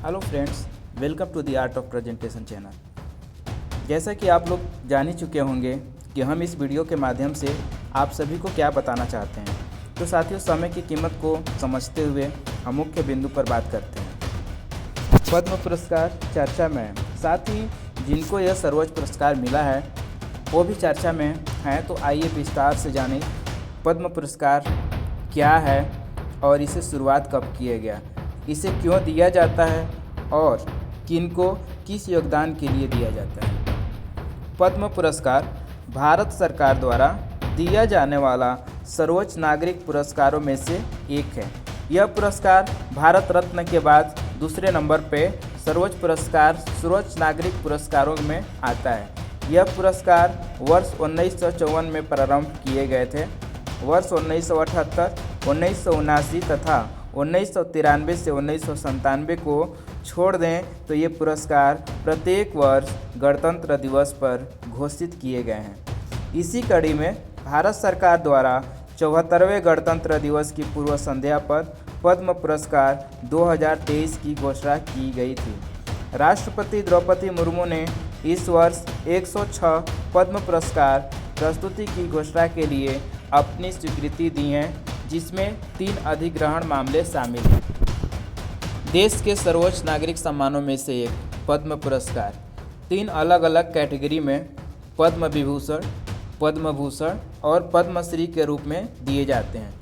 Hello friends, welcome to the art of presentation channel. जैसा कि आप लोग जान ही चुके होंगे कि हम इस वीडियो के माध्यम से आप सभी को क्या बताना चाहते हैं। तो साथियों, समय की कीमत को समझते हुए हम मुख्य बिंदु पर बात करते हैं। पद्म पुरस्कार चर्चा में है, साथ ही जिनको यह सर्वोच्च पुरस्कार मिला है वो भी चर्चा में हैं। तो आइए विस्तार से जानें पद्म पुरस्कार क्या है और इसे शुरुआत कब किया गया, इसे क्यों दिया जाता है और किनको किस योगदान के लिए दिया जाता है। पद्म पुरस्कार भारत सरकार द्वारा दिया जाने वाला सर्वोच्च नागरिक पुरस्कारों में से एक है। यह पुरस्कार भारत रत्न के बाद दूसरे नंबर पे सर्वोच्च नागरिक पुरस्कारों में आता है। यह पुरस्कार वर्ष 1954 में प्रारंभ किए गए थे। वर्ष 1978, 1979 तथा 1993 से 1997 को छोड़ दें तो ये पुरस्कार प्रत्येक वर्ष गणतंत्र दिवस पर घोषित किए गए हैं। इसी कड़ी में भारत सरकार द्वारा 74वें गणतंत्र दिवस की पूर्व संध्या पर पद्म पुरस्कार 2023 की घोषणा की गई थी। राष्ट्रपति द्रौपदी मुर्मू ने इस वर्ष 106 पद्म पुरस्कार प्रस्तुति की घोषणा के लिए अपनी स्वीकृति दी है, जिसमें 3 अधिग्रहण मामले शामिल हैं। देश के सर्वोच्च नागरिक सम्मानों में से एक पद्म पुरस्कार 3 अलग अलग कैटेगरी में पद्म विभूषण, पद्म भूषण और पद्मश्री के रूप में दिए जाते हैं।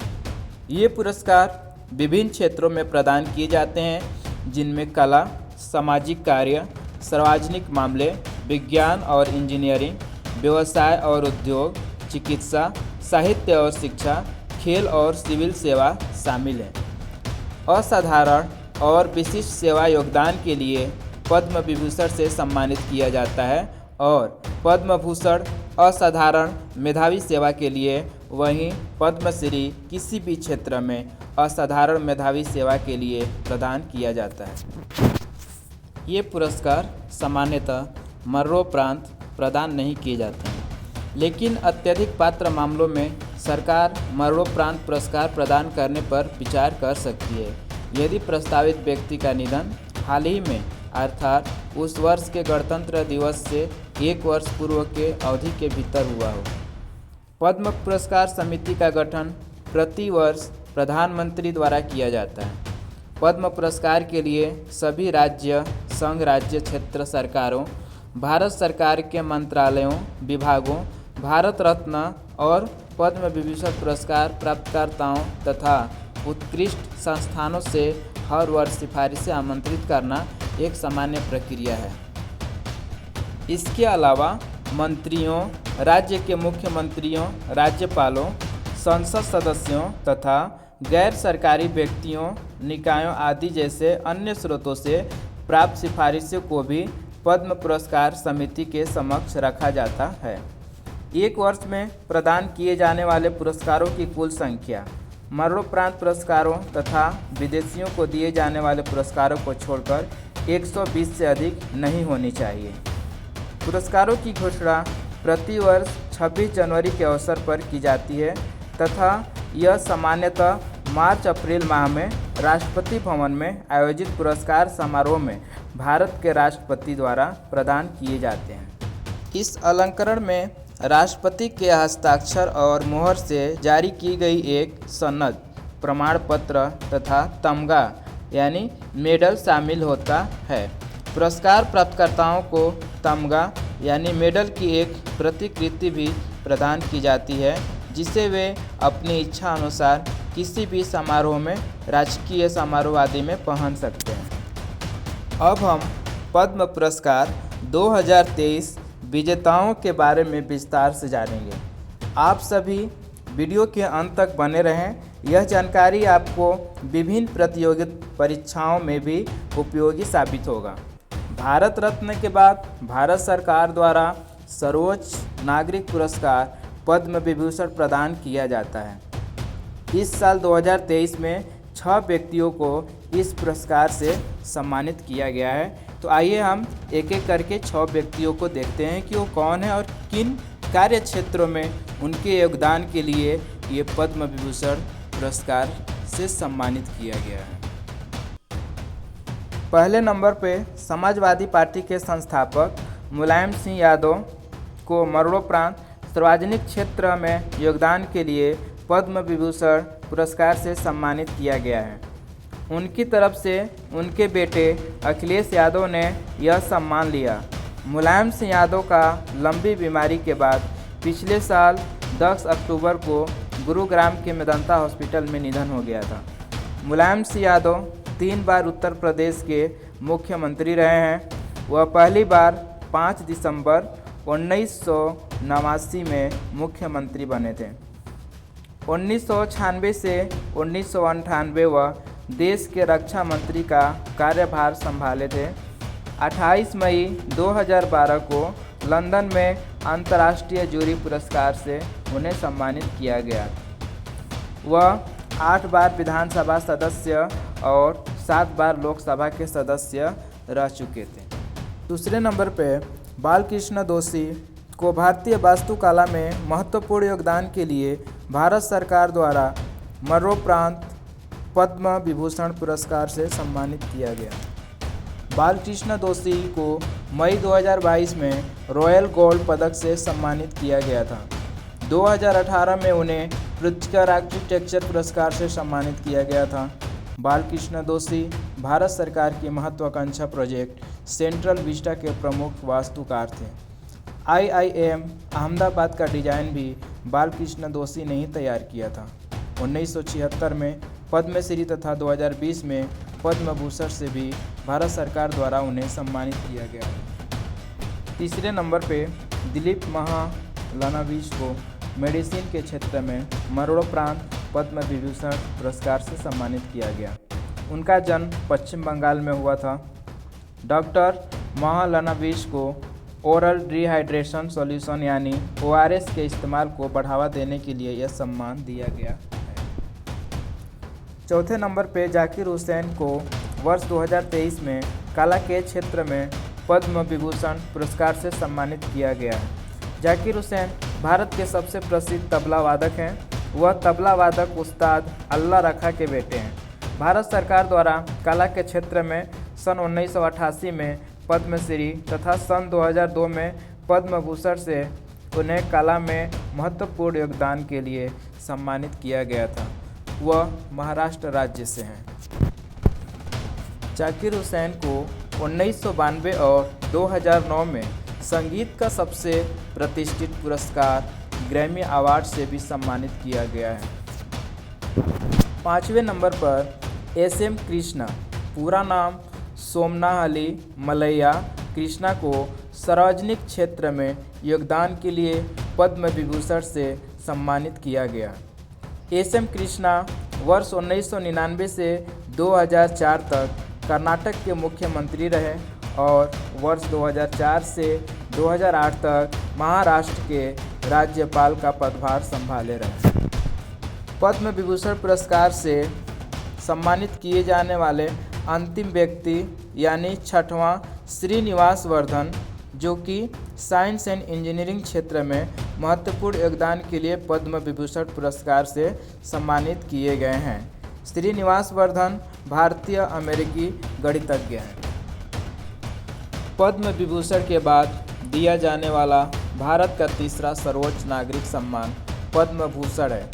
ये पुरस्कार विभिन्न क्षेत्रों में प्रदान किए जाते हैं, जिनमें कला, सामाजिक कार्य, सार्वजनिक मामले, विज्ञान और इंजीनियरिंग, व्यवसाय और उद्योग, चिकित्सा, साहित्य और शिक्षा, खेल और सिविल सेवा शामिल है। असाधारण और विशिष्ट सेवा योगदान के लिए पद्म विभूषण से सम्मानित किया जाता है और पद्म भूषण असाधारण मेधावी सेवा के लिए, वहीं पद्मश्री किसी भी क्षेत्र में असाधारण मेधावी सेवा के लिए प्रदान किया जाता है। ये पुरस्कार सामान्यतः मरणोपरांत प्रदान नहीं किए जाते हैं, लेकिन अत्यधिक पात्र मामलों में सरकार मरणोपरांत पुरस्कार प्रदान करने पर विचार कर सकती है, यदि प्रस्तावित व्यक्ति का निधन हाल ही में अर्थात उस वर्ष के गणतंत्र दिवस से 1 वर्ष पूर्व के अवधि के भीतर हुआ हो। पद्म पुरस्कार समिति का गठन प्रति वर्ष प्रधानमंत्री द्वारा किया जाता है। पद्म पुरस्कार के लिए सभी राज्य, संघ राज्य क्षेत्र सरकारों, भारत सरकार के मंत्रालयों, विभागों, भारत रत्न और पद्म विभूषण पुरस्कार प्राप्तकर्ताओं तथा उत्कृष्ट संस्थानों से हर वर्ष सिफारिशें आमंत्रित करना एक सामान्य प्रक्रिया है। इसके अलावा मंत्रियों, राज्य के मुख्यमंत्रियों, राज्यपालों, संसद सदस्यों तथा गैर सरकारी व्यक्तियों, निकायों आदि जैसे अन्य स्रोतों से प्राप्त सिफारिशों को भी पद्म पुरस्कार समिति के समक्ष रखा जाता है। एक वर्ष में प्रदान किए जाने वाले पुरस्कारों की कुल संख्या मरणोपरांत पुरस्कारों तथा विदेशियों को दिए जाने वाले पुरस्कारों को छोड़कर 120 से अधिक नहीं होनी चाहिए। पुरस्कारों की घोषणा प्रति वर्ष 26 जनवरी के अवसर पर की जाती है तथा यह सामान्यतः मार्च-अप्रैल माह में राष्ट्रपति भवन में आयोजित पुरस्कार समारोह में भारत के राष्ट्रपति द्वारा प्रदान किए जाते हैं। इस अलंकरण में राष्ट्रपति के हस्ताक्षर और मुहर से जारी की गई एक सनद, प्रमाण पत्र तथा तमगा यानी मेडल शामिल होता है। पुरस्कार प्राप्तकर्ताओं को तमगा यानी मेडल की एक प्रतिकृति भी प्रदान की जाती है, जिसे वे अपनी इच्छा अनुसार किसी भी समारोह में, राजकीय समारोह आदि में पहन सकते हैं। अब हम पद्म पुरस्कार 2023 विजेताओं के बारे में विस्तार से जानेंगे। आप सभी वीडियो के अंत तक बने रहें। यह जानकारी आपको विभिन्न प्रतियोगिता परीक्षाओं में भी उपयोगी साबित होगा। भारत रत्न के बाद भारत सरकार द्वारा सर्वोच्च नागरिक पुरस्कार पद्म विभूषण प्रदान किया जाता है। इस साल 2023 में 6 व्यक्तियों को इस पुरस्कार से सम्मानित किया गया है। तो आइए हम एक एक करके 6 व्यक्तियों को देखते हैं कि वो कौन है और किन कार्य क्षेत्रों में उनके योगदान के लिए ये पद्म विभूषण पुरस्कार से सम्मानित किया गया है। पहले नंबर पे समाजवादी पार्टी के संस्थापक मुलायम सिंह यादव को मरणोपरांत सार्वजनिक क्षेत्र में योगदान के लिए पद्म विभूषण पुरस्कार से सम्मानित किया गया है। उनकी तरफ से उनके बेटे अखिलेश यादव ने यह सम्मान लिया। मुलायम सिंह यादव का लंबी बीमारी के बाद पिछले साल 10 अक्टूबर को गुरुग्राम के मेदांता हॉस्पिटल में निधन हो गया था। मुलायम सिंह यादव 3 बार उत्तर प्रदेश के मुख्यमंत्री रहे हैं। वह पहली बार 5 दिसंबर 1989 में मुख्यमंत्री बने थे। 1996 से 1998 वह देश के रक्षा मंत्री का कार्यभार संभाले थे। 28 मई 2012 को लंदन में अंतर्राष्ट्रीय जूरी पुरस्कार से उन्हें सम्मानित किया गया। वह 8 बार विधानसभा सदस्य और 7 बार लोकसभा के सदस्य रह चुके थे। दूसरे नंबर पे बालकृष्ण दोषी को भारतीय वास्तुकला में महत्वपूर्ण योगदान के लिए भारत सरकार द्वारा मरणोपरांत पद्म विभूषण पुरस्कार से सम्मानित किया गया। बालकृष्ण दोषी को मई 2022 में रॉयल गोल्ड पदक से सम्मानित किया गया था। 2018 में उन्हें प्रित्जकर आर्किटेक्चर पुरस्कार से सम्मानित किया गया था। बालकृष्ण दोषी भारत सरकार की महत्वाकांक्षा प्रोजेक्ट सेंट्रल विस्टा के प्रमुख वास्तुकार थे। IIM अहमदाबाद का डिजाइन भी बालकृष्ण दोषी ने ही तैयार किया था। 1976 में पद्मश्री तथा 2020 में पद्म भूषण से भी भारत सरकार द्वारा उन्हें सम्मानित किया गया। तीसरे नंबर पे दिलीप महालनोबिस को मेडिसिन के क्षेत्र में मरणोपरांत पद्म विभूषण पुरस्कार से सम्मानित किया गया। उनका जन्म पश्चिम बंगाल में हुआ था। डॉक्टर महालनोबिस को ओरल डिहाइड्रेशन सॉल्यूशन यानी ORS के इस्तेमाल को बढ़ावा देने के लिए यह सम्मान दिया गया है। चौथे नंबर पे जाकिर हुसैन को वर्ष 2023 में कला के क्षेत्र में पद्म विभूषण पुरस्कार से सम्मानित किया गया है। जाकिर हुसैन भारत के सबसे प्रसिद्ध तबला वादक हैं। वह तबला वादक उस्ताद अल्लाह रखा के बेटे हैं। भारत सरकार द्वारा कला के क्षेत्र में सन 1988 में पद्मश्री तथा सन 2002 में पद्म भूषण से उन्हें कला में महत्वपूर्ण योगदान के लिए सम्मानित किया गया था। वह महाराष्ट्र राज्य से हैं। जाकिर हुसैन को 1992 और 2009 में संगीत का सबसे प्रतिष्ठित पुरस्कार ग्रैमी अवार्ड से भी सम्मानित किया गया है। 5वें नंबर पर SM कृष्णा, पूरा नाम सोमनाहली मलैया कृष्णा को सार्वजनिक क्षेत्र में योगदान के लिए पद्म विभूषण से सम्मानित किया गया। SM कृष्णा वर्ष 1999 से 2004 तक कर्नाटक के मुख्यमंत्री रहे और वर्ष 2004 से 2008 तक महाराष्ट्र के राज्यपाल का पदभार संभाले रहे। पद्म विभूषण पुरस्कार से सम्मानित किए जाने वाले अंतिम व्यक्ति यानी 6वां श्रीनिवास वर्धन, जो कि साइंस एंड इंजीनियरिंग क्षेत्र में महत्वपूर्ण योगदान के लिए पद्म विभूषण पुरस्कार से सम्मानित किए गए हैं। श्रीनिवास वर्धन भारतीय अमेरिकी गणितज्ञ हैं। पद्म विभूषण के बाद दिया जाने वाला भारत का तीसरा सर्वोच्च नागरिक सम्मान पद्म भूषण है।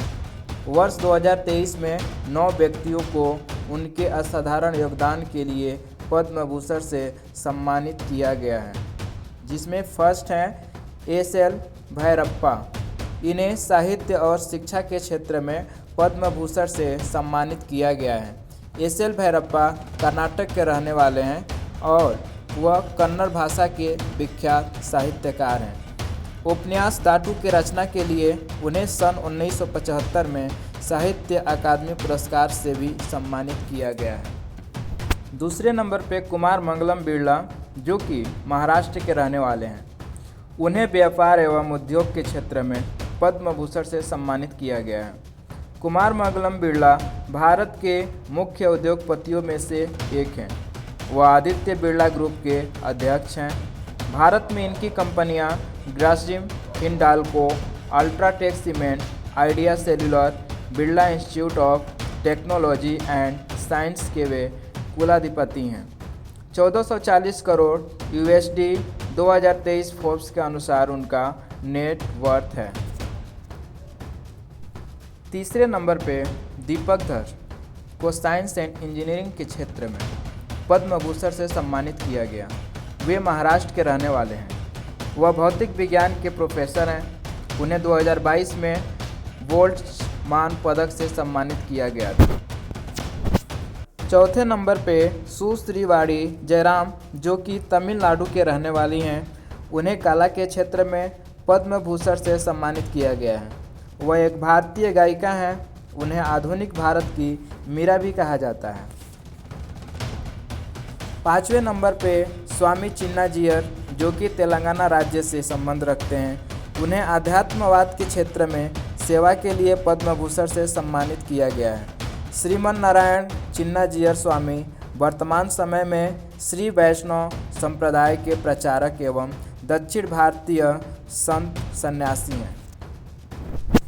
वर्ष 2023 में 9 व्यक्तियों को उनके असाधारण योगदान के लिए पद्म भूषण से सम्मानित किया गया है, जिसमें फर्स्ट हैं SL भैरप्पा। इन्हें साहित्य और शिक्षा के क्षेत्र में पद्म भूषण से सम्मानित किया गया है। SL भैरप्पा कर्नाटक के रहने वाले हैं और वह कन्नड़ भाषा के विख्यात साहित्यकार हैं। उपन्यास दाटू की रचना के लिए उन्हें सन 1975 में साहित्य अकादमी पुरस्कार से भी सम्मानित किया गया है। दूसरे नंबर पे कुमार मंगलम बिरला, जो कि महाराष्ट्र के रहने वाले हैं। उन्हें व्यापार एवं उद्योग के क्षेत्र में पद्म भूषण से सम्मानित किया गया है। कुमार मंगलम बिरला भारत के मुख्य उद्योगपतियों में से एक हैं। वह आदित्य बिरला ग्रुप के अध्यक्ष हैं। भारत में इनकी कंपनियां Grasim, Hindalco, UltraTech cement, idea cellular, Birla institute of technology and science के वे कुलाधिपति हैं। 1440 करोड़ यूएसडी 2023 फोर्ब्स के अनुसार उनका नेट वर्थ है। तीसरे नंबर पे दीपक धर को साइंस एंड इंजीनियरिंग के क्षेत्र में पद्म भूषण से सम्मानित किया गया। वे महाराष्ट्र के रहने वाले हैं। वह भौतिक विज्ञान के प्रोफेसर हैं। उन्हें 2022 में बोल्ट्जमान पदक से सम्मानित किया गया था। चौथे नंबर पे सुश्री वाणी जयराम, जो कि तमिलनाडु के रहने वाली हैं। उन्हें कला के क्षेत्र में पद्म भूषण से सम्मानित किया गया है। वह एक भारतीय गायिका हैं। उन्हें आधुनिक भारत की मीरा भी कहा जाता है। पाँचवें नंबर पे स्वामी चिन्नाजियर, जो कि तेलंगाना राज्य से संबंध रखते हैं। उन्हें आध्यात्मवाद के क्षेत्र में सेवा के लिए पद्म भूषण से सम्मानित किया गया है। श्रीमन नारायण चिन्नाजियर स्वामी वर्तमान समय में श्री वैष्णव संप्रदाय के प्रचारक एवं दक्षिण भारतीय संत सन्यासी हैं।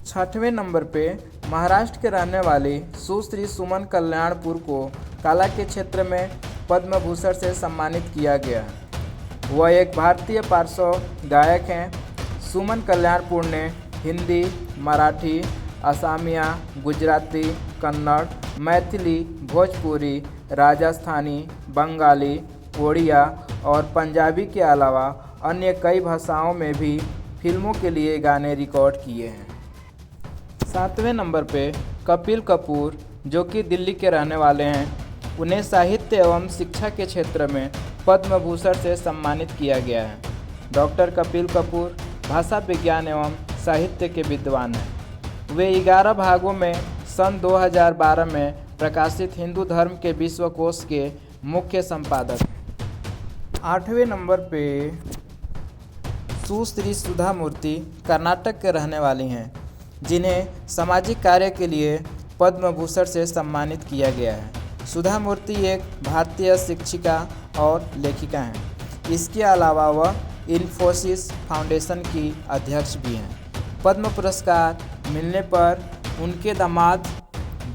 छठवें नंबर पे महाराष्ट्र के रहने वाली सुश्री सुमन कल्याणपुर को कला के क्षेत्र में पद्म भूषण से सम्मानित किया गया है। वह एक भारतीय पार्श्व गायक हैं। सुमन कल्याणपुर ने हिंदी, मराठी, असमिया, गुजराती, कन्नड़, मैथिली, भोजपुरी, राजस्थानी, बंगाली, ओडिया और पंजाबी के अलावा अन्य कई भाषाओं में भी फिल्मों के लिए गाने रिकॉर्ड किए हैं। सातवें नंबर पे कपिल कपूर, जो कि दिल्ली के रहने वाले हैं। उन्हें साहित्य एवं शिक्षा के क्षेत्र में पद्म भूषण से सम्मानित किया गया है। डॉक्टर कपिल कपूर भाषा विज्ञान एवं साहित्य के विद्वान हैं। वे 11 भागों में सन 2012 में प्रकाशित हिंदू धर्म के विश्वकोश के मुख्य संपादक हैं। आठवें नंबर पे सुश्री सुधा मूर्ति कर्नाटक के रहने वाली हैं, जिन्हें सामाजिक कार्य के लिए पद्म भूषण से सम्मानित किया गया है। सुधा मूर्ति एक भारतीय शिक्षिका और लेखिका हैं। इसके अलावा वह इन्फोसिस फाउंडेशन की अध्यक्ष भी हैं। पद्म पुरस्कार मिलने पर उनके दामाद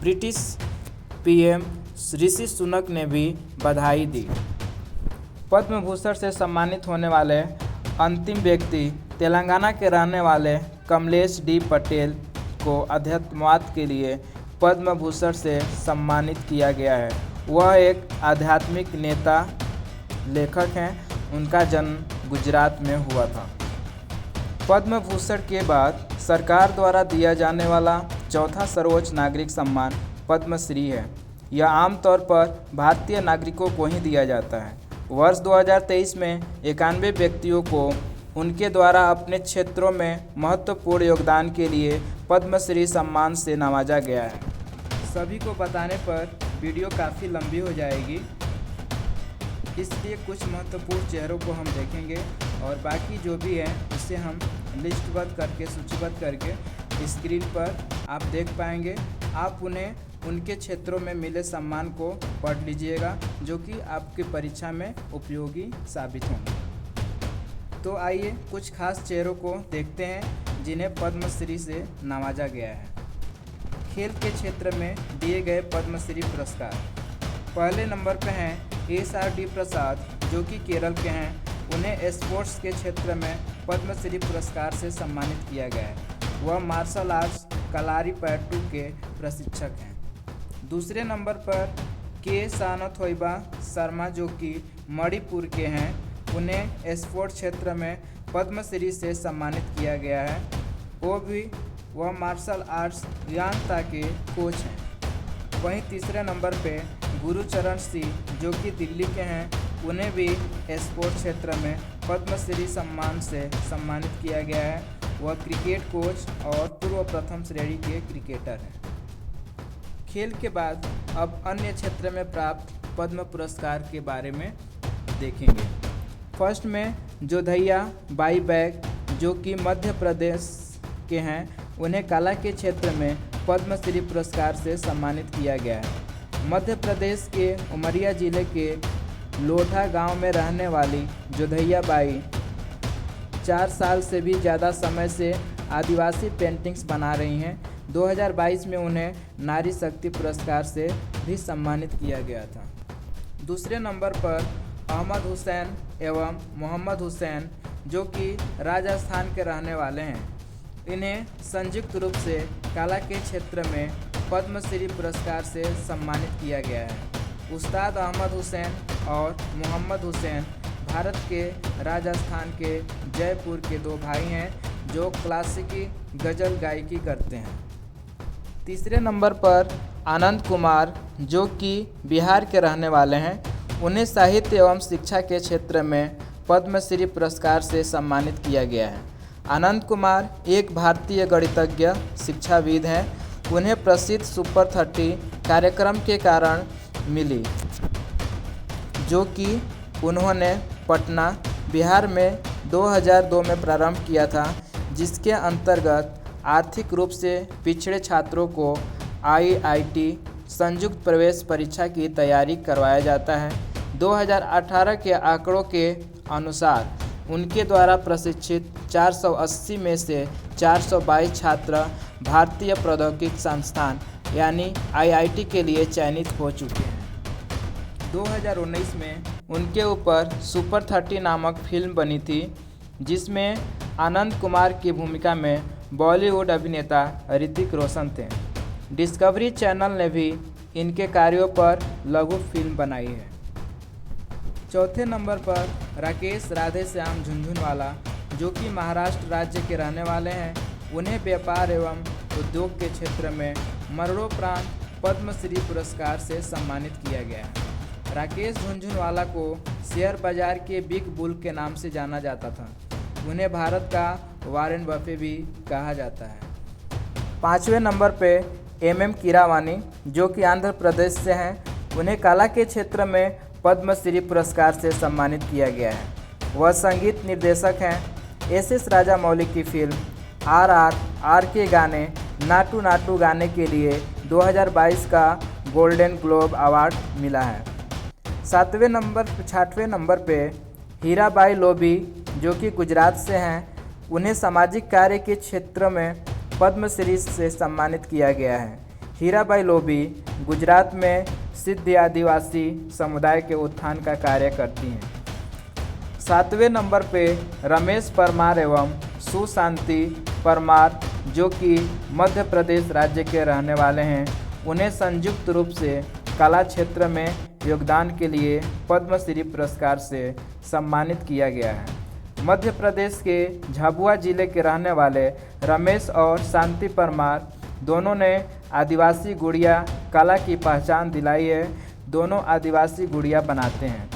ब्रिटिश पीएम ऋषि सुनक ने भी बधाई दी। पद्म भूषण से सम्मानित होने वाले अंतिम व्यक्ति तेलंगाना के रहने वाले कमलेश डी पटेल को अध्यात्मवाद के लिए पद्म भूषण से सम्मानित किया गया है। वह एक आध्यात्मिक नेता लेखक हैं। उनका जन्म गुजरात में हुआ था। पद्म भूषण के बाद सरकार द्वारा दिया जाने वाला चौथा सर्वोच्च नागरिक सम्मान पद्मश्री है। यह आमतौर पर भारतीय नागरिकों को ही दिया जाता है। वर्ष 2023 में 91 व्यक्तियों को उनके द्वारा अपने क्षेत्रों में महत्वपूर्ण योगदान के लिए पद्मश्री सम्मान से नवाजा गया है। सभी को बताने पर वीडियो काफ़ी लंबी हो जाएगी, इसलिए कुछ महत्वपूर्ण चेहरों को हम देखेंगे और बाकी जो भी है उसे हम लिस्टबद्ध करके सूचीबद्ध करके स्क्रीन पर आप देख पाएंगे। आप उन्हें उनके क्षेत्रों में मिले सम्मान को पढ़ लीजिएगा, जो कि आपकी परीक्षा में उपयोगी साबित होंगे। तो आइए कुछ खास चेहरों को देखते हैं जिन्हें पद्मश्री से नवाजा गया है। खेल के क्षेत्र में दिए गए पद्मश्री पुरस्कार। पहले नंबर पर हैं एस.आर.डी. प्रसाद, जो कि केरल के हैं। उन्हें स्पोर्ट्स के क्षेत्र में पद्मश्री पुरस्कार से सम्मानित किया गया है। वह मार्शल आर्ट्स कलारीपयट्टू के प्रशिक्षक हैं। दूसरे नंबर पर के सानथोइबा शर्मा, जो कि मणिपुर के हैं। उन्हें स्पोर्ट्स क्षेत्र में पद्मश्री से सम्मानित किया गया है। वह मार्शल आर्ट्स यांता के कोच हैं। वहीं तीसरे नंबर पे गुरुचरण सिंह, जो कि दिल्ली के हैं। उन्हें भी स्पोर्ट्स क्षेत्र में पद्मश्री सम्मान से सम्मानित किया गया है। वह क्रिकेट कोच और पूर्व प्रथम श्रेणी के क्रिकेटर हैं। खेल के बाद अब अन्य क्षेत्र में प्राप्त पद्म पुरस्कार के बारे में देखेंगे। फर्स्ट में जोधैया बाई बैग, जो कि मध्य प्रदेश के हैं। उन्हें कला के क्षेत्र में पद्मश्री पुरस्कार से सम्मानित किया गया है। मध्य प्रदेश के उमरिया जिले के लोढ़ा गांव में रहने वाली जोधैया बाई 4 साल से भी ज़्यादा समय से आदिवासी पेंटिंग्स बना रही हैं। 2022 में उन्हें नारी शक्ति पुरस्कार से भी सम्मानित किया गया था। दूसरे नंबर पर अहमद हुसैन एवं मोहम्मद हुसैन, जो कि राजस्थान के रहने वाले हैं। इन्हें संयुक्त रूप से कला के क्षेत्र में पद्मश्री पुरस्कार से सम्मानित किया गया है। उस्ताद अहमद हुसैन और मोहम्मद हुसैन भारत के राजस्थान के जयपुर के दो भाई हैं जो क्लासिकी गज़ल गायकी करते हैं। तीसरे नंबर पर आनंद कुमार, जो कि बिहार के रहने वाले हैं। उन्हें साहित्य एवं शिक्षा के क्षेत्र में पद्मश्री पुरस्कार से सम्मानित किया गया है। आनंद कुमार एक भारतीय गणितज्ञ शिक्षाविद हैं। उन्हें प्रसिद्ध सुपर 30 कार्यक्रम के कारण मिली, जो कि उन्होंने पटना, बिहार में 2002 में प्रारंभ किया था, जिसके अंतर्गत आर्थिक रूप से पिछड़े छात्रों को IIT संयुक्त प्रवेश परीक्षा की तैयारी करवाया जाता है। 2018 के आंकड़ों के अनुसार उनके द्वारा प्रशिक्षित 480 में से 422 छात्र भारतीय प्रौद्योगिकी संस्थान यानी IIT के लिए चयनित हो चुके हैं। 2019 में उनके ऊपर सुपर 30 नामक फिल्म बनी थी, जिसमें आनंद कुमार की भूमिका में बॉलीवुड अभिनेता ऋतिक रोशन थे। डिस्कवरी चैनल ने भी इनके कार्यों पर लघु फिल्म बनाई है। चौथे नंबर पर राकेश राधेश्याम झुनझुनवाला, जो कि महाराष्ट्र राज्य के रहने वाले हैं। उन्हें व्यापार एवं उद्योग के क्षेत्र में मरणोपरांत पद्मश्री पुरस्कार से सम्मानित किया गया है। राकेश झुनझुनवाला को शेयर बाजार के बिग बुल के नाम से जाना जाता था। उन्हें भारत का वॉरेन बफे भी कहा जाता है। पाँचवें नंबर पे MM कीरावानी, जो कि आंध्र प्रदेश से हैं। उन्हें कला के क्षेत्र में पद्मश्री पुरस्कार से सम्मानित किया गया है। वह संगीत निर्देशक हैं। SS राजामौली की फिल्म RRR के गाने नाटू नाटू गाने के लिए 2022 का गोल्डन ग्लोब अवार्ड मिला है। छठवें नंबर पे हीराबाई लोबी, जो कि गुजरात से हैं। उन्हें सामाजिक कार्य के क्षेत्र में पद्मश्री से सम्मानित किया गया है। हीराबाई लोबी गुजरात में सिद्ध आदिवासी समुदाय के उत्थान का कार्य करती हैं। 7वें नंबर पे रमेश परमार एवं सुशांति परमार, जो कि मध्य प्रदेश राज्य के रहने वाले हैं। उन्हें संयुक्त रूप से कला क्षेत्र में योगदान के लिए पद्मश्री पुरस्कार से सम्मानित किया गया है। मध्य प्रदेश के झाबुआ जिले के रहने वाले रमेश और शांति परमार दोनों ने आदिवासी गुड़िया कला की पहचान दिलाई है। दोनों आदिवासी गुड़िया बनाते हैं।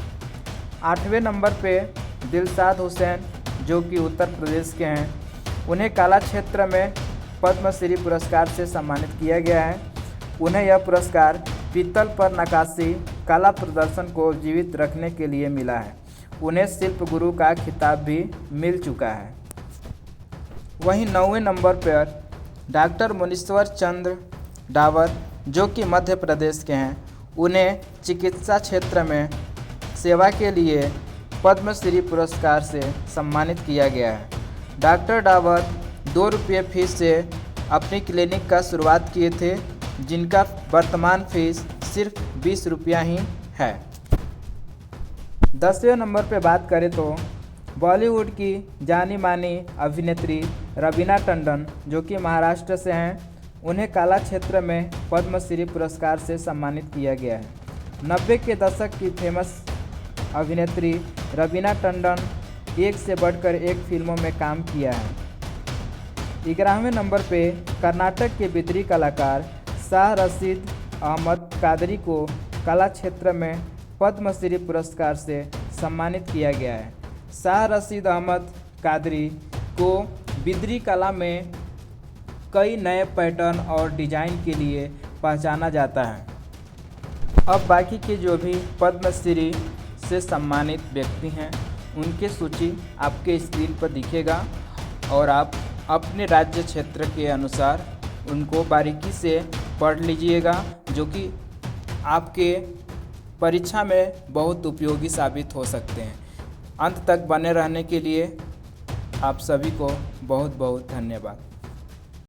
8वें नंबर पे दिलशाद हुसैन, जो कि उत्तर प्रदेश के हैं। उन्हें कला क्षेत्र में पद्मश्री पुरस्कार से सम्मानित किया गया है। उन्हें यह पुरस्कार पीतल पर नक्काशी कला प्रदर्शन को जीवित रखने के लिए मिला है। उन्हें शिल्प गुरु का खिताब भी मिल चुका है। वहीं 9वें नंबर पर डॉक्टर मुनीश्वर चंद्र डावर, जो कि मध्य प्रदेश के हैं। उन्हें चिकित्सा क्षेत्र में सेवा के लिए पद्मश्री पुरस्कार से सम्मानित किया गया है। डॉक्टर डावर 2 रुपये फीस से अपनी क्लिनिक का शुरुआत किए थे, जिनका वर्तमान फीस सिर्फ 20 रुपया ही है। 10वें नंबर पे बात करें तो बॉलीवुड की जानी मानी अभिनेत्री रवीना टंडन, जो कि महाराष्ट्र से हैं। उन्हें कला क्षेत्र में पद्मश्री पुरस्कार से सम्मानित किया गया है। 90 के दशक की फेमस अभिनेत्री रवीना टंडन एक से बढ़कर एक फिल्मों में काम किया है। 11वें नंबर पे कर्नाटक के बिदरी कलाकार शाह रशीद अहमद कादरी को कला क्षेत्र में पद्मश्री पुरस्कार से सम्मानित किया गया है। शाह रशीद अहमद कादरी को बिदरी कला में कई नए पैटर्न और डिजाइन के लिए पहचाना जाता है। अब बाकी के जो भी पद्मश्री से सम्मानित व्यक्ति हैं, उनकी सूची आपके स्क्रीन पर दिखेगा और आप अपने राज्य क्षेत्र के अनुसार उनको बारीकी से पढ़ लीजिएगा, जो कि आपके परीक्षा में बहुत उपयोगी साबित हो सकते हैं। अंत तक बने रहने के लिए आप सभी को बहुत बहुत धन्यवाद।